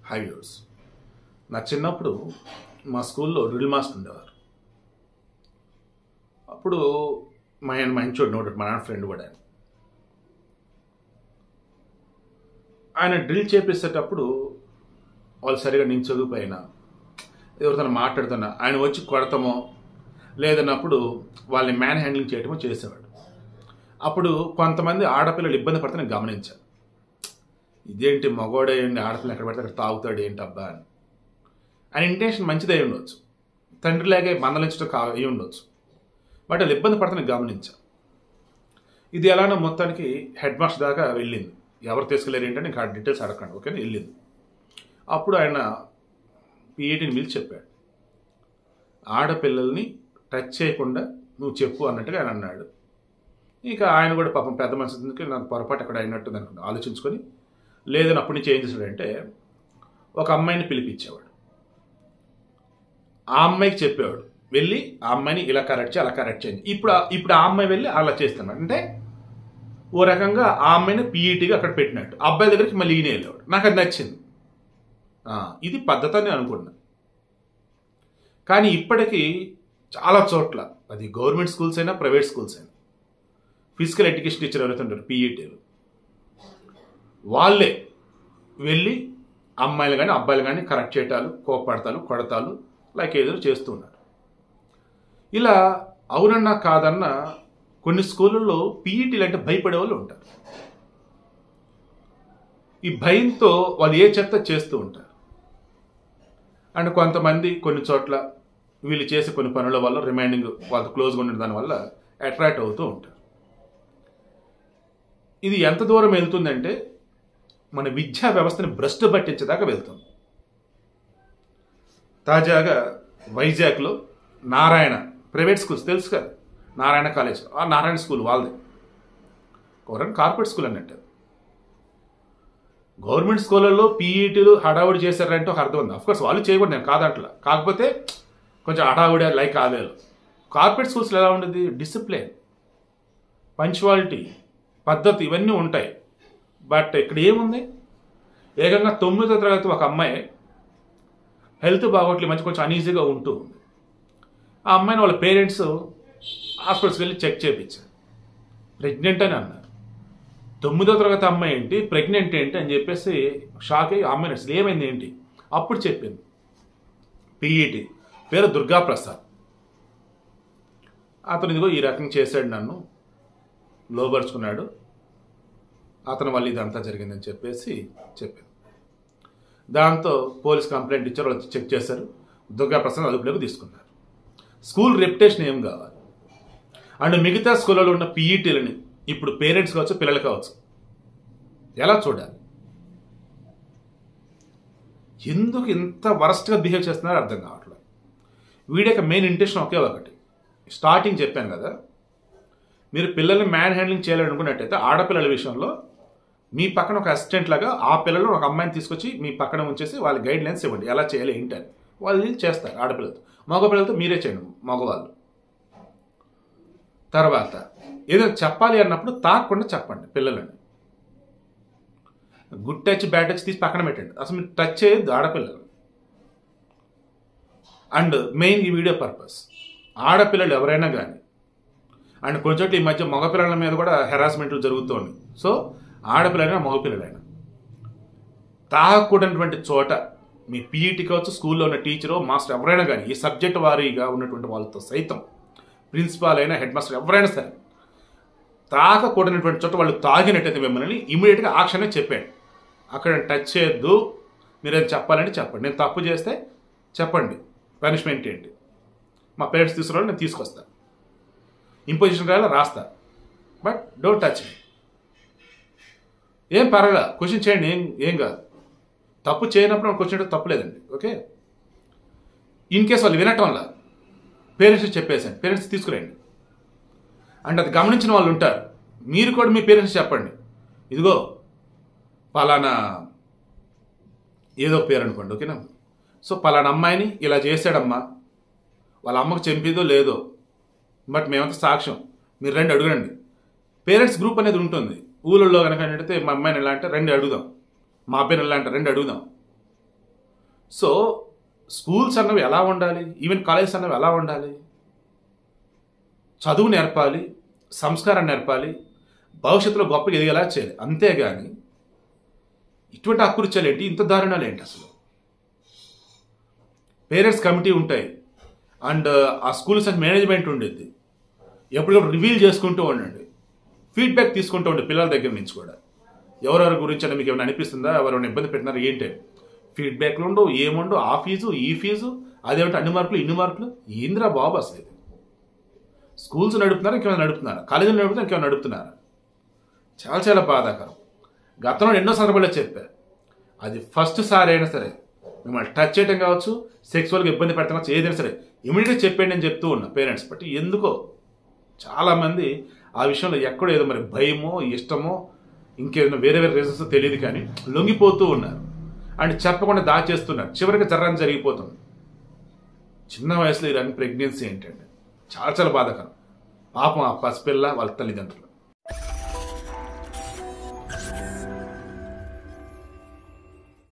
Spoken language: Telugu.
High viewers. నా చిన్నప్పుడు మా స్కూల్లో డ్రిల్ మాస్టర్ ఉండేవారు. అప్పుడు మా ఆయన మంచోడు నోడు, మా నాన్న ఫ్రెండ్ కూడా. ఆయన డ్రిల్ చేపిస్తేటప్పుడు వాళ్ళు సరిగా నించొకపోయినా ఎవరితో మాట్లాడుతున్నా ఆయన వచ్చి కొడతామో లేదన్నప్పుడు వాళ్ళని మ్యాన్ హ్యాండ్లింగ్ చేయటమో చేసేవాడు. అప్పుడు కొంతమంది ఆడపిల్లలు ఇబ్బంది పడితే నేను గమనించాను. ఇదేంటి మగోడే ఆడపిల్ల ఎక్కడ పడితే అక్కడ తాగుతాడు ఏంటి అబ్బా అని. ఆయన ఇంటెన్షన్ మంచిదే అయి ఉండొచ్చు, తండ్రిలాగే మందలించడం అయి ఉండొచ్చు, బట్ వాళ్ళు ఇబ్బంది పడితే నేను గమనించాను. ఇది ఎలానో మొత్తానికి హెడ్ మాస్టర్ దాకా వెళ్ళింది. ఎవరు తీసుకెళ్ళారు ఏంటంటే ఇంకా డీటెయిల్స్ అడగండి, ఓకే వెళ్ళింది. అప్పుడు ఆయన పీఈటీని పిలిచి చెప్పాడు, ఆడపిల్లల్ని టచ్ చేయకుండా నువ్వు చెప్పు అన్నట్టుగా ఆయన అన్నాడు. ఇక ఆయన కూడా పాపం పెద్ద మనిషికి నాకు పొరపాటు అక్కడ అయినట్టు అనుకుని ఆలోచించుకొని లేదని అప్పటి నుంచి ఏం చేశాడంటే ఒక అమ్మాయిని పిలిపించేవాడు. ఆ అమ్మాయికి చెప్పేవాడు, వెళ్ళి ఆ అమ్మాయిని ఇలా కరెక్ట్ చేయి అలా కరెక్ట్ చేయండి. ఇప్పుడు ఆ అమ్మాయి వెళ్ళి అలా చేస్తున్నాడు. అంటే ఓ రకంగా ఆ అమ్మాయిని పీఈటీగా అక్కడ పెట్టినట్టు అబ్బాయి దగ్గరికి మళ్ళీ ఈయన వెళ్ళేవాడు. నాకు అది నచ్చింది. ఇది పద్ధతి అని అనుకున్నా. కానీ ఇప్పటికీ చాలా చోట్ల, అది గవర్నమెంట్ స్కూల్స్ అయినా ప్రైవేట్ స్కూల్స్ అయినా, ఫిజికల్ ఎడ్యుకేషన్ టీచర్ ఎవరైతుంటారు పీఈటీలు, వాళ్ళే వెళ్ళి అమ్మాయిలు కానీ అబ్బాయిలు కానీ కరెక్ట్ చేయటాలు, కోపడతాలు, కొడతాలు లైక్ ఏదో చేస్తూ ఉన్నారు. ఇలా అవునన్నా కాదన్నా కొన్ని స్కూళ్ళల్లో పీఈటీలు అంటే భయపడే వాళ్ళు ఉంటారు. ఈ భయంతో వాళ్ళు ఏ చెత్త చేస్తూ ఉంటారు. అండ్ కొంతమంది కొన్ని చోట్ల వీళ్ళు చేసే కొన్ని పనుల వల్ల రిమైండింగ్ వాళ్ళతో క్లోజ్గా ఉండే దానివల్ల అట్రాక్ట్ అవుతూ ఉంటారు. ఇది ఎంత దూరం వెళ్తుందంటే మన విద్యా వ్యవస్థని భ్రష్టు పట్టించేదాకా వెళ్తుంది. తాజాగా వైజాగ్లో నారాయణ ప్రైవేట్ స్కూల్స్ తెలుసు కదా, నారాయణ కాలేజ్, ఆ నారాయణ స్కూల్ వాళ్ళది కార్పొరేట్ స్కూల్ అన్నట్టు. గవర్నమెంట్ స్కూళ్ళల్లో పీఈటీలు హడావుడి చేశారంటే ఒక అర్థం ఉంది. అఫ్కోర్స్ వాళ్ళు చేయకూడదు, నేను కాదంటలా. కాకపోతే కొంచెం హడావుడి లైక్ ఆవేలు. కార్పొరేట్ స్కూల్స్లో ఎలా ఉండేది, డిసిప్లిన్, పంచువాలిటీ, పద్ధతి ఇవన్నీ ఉంటాయి. బట్ ఇక్కడ ఏముంది, ఏకంగా 9వ తరగతి ఒక అమ్మాయి హెల్త్ బాగోట్లేదు, మంచి కొంచెం అనీజీగా ఉంటూ ఉంది. ఆ అమ్మాయిని వాళ్ళ పేరెంట్స్ హాస్పిటల్స్కి వెళ్ళి చెక్ చేయించారు. ప్రెగ్నెంట్ అని అన్నారు. 9వ తరగతి అమ్మాయి ఏంటి, ప్రెగ్నెంట్ ఏంటి అని చెప్పేసి షాక్ అయ్యి ఆ అమ్మాయిని అసలు ఏమైంది ఏంటి అప్పుడు చెప్పింది. పీఈటీ పేరు దుర్గాప్రసాద్. అతను ఇదిగో ఈ రకంగా చేశాడు, నన్ను లోబరుచుకున్నాడు, అతని వల్ల ఇదంతా జరిగిందని చెప్పేసి చెప్పింది. దాంతో పోలీస్ కంప్లైంట్ ఇచ్చారు, వాళ్ళు చెక్ చేశారు, దుర్గాప్రసాద్ అదుపులోకి తీసుకున్నారు. స్కూల్ రెప్యుటేషన్ ఏం కావాలి. అండ్ మిగతా స్కూళ్ళలో ఉన్న పీఈటీలని ఇప్పుడు పేరెంట్స్ కావచ్చు, పిల్లలు కావచ్చు, ఎలా చూడాలి? ఎందుకు ఇంత వరస్ట్గా బిహేవ్ చేస్తున్నారో అర్థం కావట్లేదు. వీడి యొక్క మెయిన్ ఇంటెన్షన్ ఒకే ఒకటి. స్టార్టింగ్ చెప్పాను కదా, మీరు పిల్లల్ని మ్యాన్ హ్యాండ్లింగ్ చేయాలనుకున్నట్టయితే ఆడపిల్లల విషయంలో మీ పక్కన ఒక అసిస్టెంట్ లాగా ఆ పిల్లలు ఒక అమ్మాయిని తీసుకొచ్చి మీ పక్కన ఉంచేసి వాళ్ళ గైడ్ లైన్స్ ఇవ్వండి, ఎలా చేయాలి ఏంటని. వాళ్ళు చేస్తారు ఆడపిల్లలతో. మగపిల్లలతో మీరే చేయండి మగవాళ్ళు. తర్వాత ఏదైనా చెప్పాలి అన్నప్పుడు తాకుండా చెప్పండి పిల్లలని. గుడ్ టచ్ బ్యాడ్ టచ్ తీసి పక్కన పెట్టండి, అసలు మీరు టచ్ చేయొద్దు ఆడపిల్లలు. అండ్ మెయిన్ ఈ వీడియో పర్పస్, ఆడపిల్లలు ఎవరైనా కానీ, అండ్ కొంచెం ఈ మధ్య మగపిల్లల మీద కూడా హెరాస్మెంట్లు జరుగుతూ ఉన్నాయి. సో ఆడపిల్లలైనా మగపిల్లలైనా తాగకూడనటువంటి చోట మీ పీఈటీ కావచ్చు, స్కూల్లో ఉన్న టీచరు మాస్టర్ ఎవరైనా కానీ, ఈ సబ్జెక్ట్ వారీగా ఉన్నటువంటి వాళ్ళతో సైతం, ప్రిన్సిపాల్ అయినా హెడ్ మాస్టర్ ఎవరైనా సరే, తాగకూడనటువంటి చోట వాళ్ళు తాగినట్టయితే మిమ్మల్ని ఇమీడియట్గా యాక్షనే చెప్పండి. అక్కడ టచ్ చేయొద్దు, మీరేం చెప్పాలంటే చెప్పండి. నేను తప్పు చేస్తే చెప్పండి పనిష్మెంట్ ఏంటి, మా పేరెంట్స్ తీసుకురావాలి, నేను తీసుకొస్తాను, ఇంపోజిషన్ రాయాలి రాస్తా, బట్ డోంట్ టచ్ మీ. ఏం పర్వాలేదు, క్వశ్చన్ చేయండి, ఏం కాదు. తప్పు చేయనప్పుడు క్వశ్చన్ తప్పు లేదండి, ఓకే. ఇన్ కేస్ వాళ్ళు వినటం వల్ల పేరెంట్స్ చెప్పేసాను, పేరెంట్స్ తీసుకురండి. అండ్ అది గమనించిన వాళ్ళు ఉంటారు, మీరు కూడా మీ పేరెంట్స్ చెప్పండి, ఇదిగో పలానా ఏదో పేరు అనుకోండి, ఓకేనా. సో పలానా అమ్మాయిని ఇలా చేశాడమ్మా, వాళ్ళ అమ్మకు చంపిదో లేదో, బట్ మేమంతా సాక్ష్యం, మీరు రండి అడగండి. పేరెంట్స్ గ్రూప్ అనేది ఉంటుంది ఊళ్ళో కనుక. అంటే మా అమ్మాయిని ఎలా అంటే రండి అడుగుదాం, మా అబ్బాయిని ఎలా అంటే రండి అడుగుదాం. సో స్కూల్స్ అన్నవి ఎలా ఉండాలి, ఈవెన్ కాలేజెస్ అన్నవి ఎలా ఉండాలి? చదువు నేర్పాలి, సంస్కారం నేర్పాలి, భవిష్యత్తులో గొప్పగా ఎదిగేలా చేయాలి. అంతేగాని ఇటువంటి అకృత్యాలు ఏంటి, ఇంత దారుణాలు ఏంటి? అసలు పేరెంట్స్ కమిటీ ఉంటాయి అండ్ ఆ స్కూల్స్ మేనేజ్మెంట్ ఉండేది. ఎప్పటికప్పుడు రివీల్ చేసుకుంటూ ఉండండి, ఫీడ్బ్యాక్ తీసుకుంటూ ఉండండి పిల్లల దగ్గర నుంచి కూడా. ఎవరెవరి గురించి అని మీకు ఏమైనా అనిపిస్తుందా, ఎవరైనా ఇబ్బంది పెట్టినారా ఏంటి? ఫీడ్బ్యాక్లు ఉండవు, ఏముండవు, ఆ ఫీజు ఈ ఫీజు, అదేమిటి అన్ని మార్కులు ఇన్ని మార్కులు. ఏంద్రా బాబు అసలు ఇది? స్కూల్స్ నడుపుతున్నారా, ఇంకేమైనా నడుపుతున్నారా? కాలేజీలు నడుపుతున్నా, ఇంకేమైనా నడుపుతున్నారా? చాలా చాలా బాధాకరం. గతంలో ఎన్నో సందర్భాల్లో చెప్పారు, అది ఫస్ట్ సారి అయినా సరే మిమ్మల్ని టచ్ చేయడం కావచ్చు, సెక్సువల్గా ఇబ్బంది పెడతాం కావచ్చు, ఏదైనా సరే ఇమీడియట్గా చెప్పండి అని చెప్తూ ఉన్నా పేరెంట్స్. బట్ ఎందుకో చాలామంది ఆ విషయంలో ఎక్కడో ఏదో మరి భయమో ఇష్టమో ఇంకేదైనా వేరే వేరే రీజన్స్ తెలియదు కానీ లొంగిపోతూ ఉన్నారు అండ్ చెప్పకుండా దాచేస్తున్నారు. చివరికి జర్రాన్ని జరిగిపోతుంది. చిన్న వయసులో ఇలాంటి ప్రెగ్నెన్సీ ఏంటంటే చాలా చాలా బాధాకరం. పాపం ఆ పసిపిల్ల వాళ్ళ తల్లిదండ్రులు.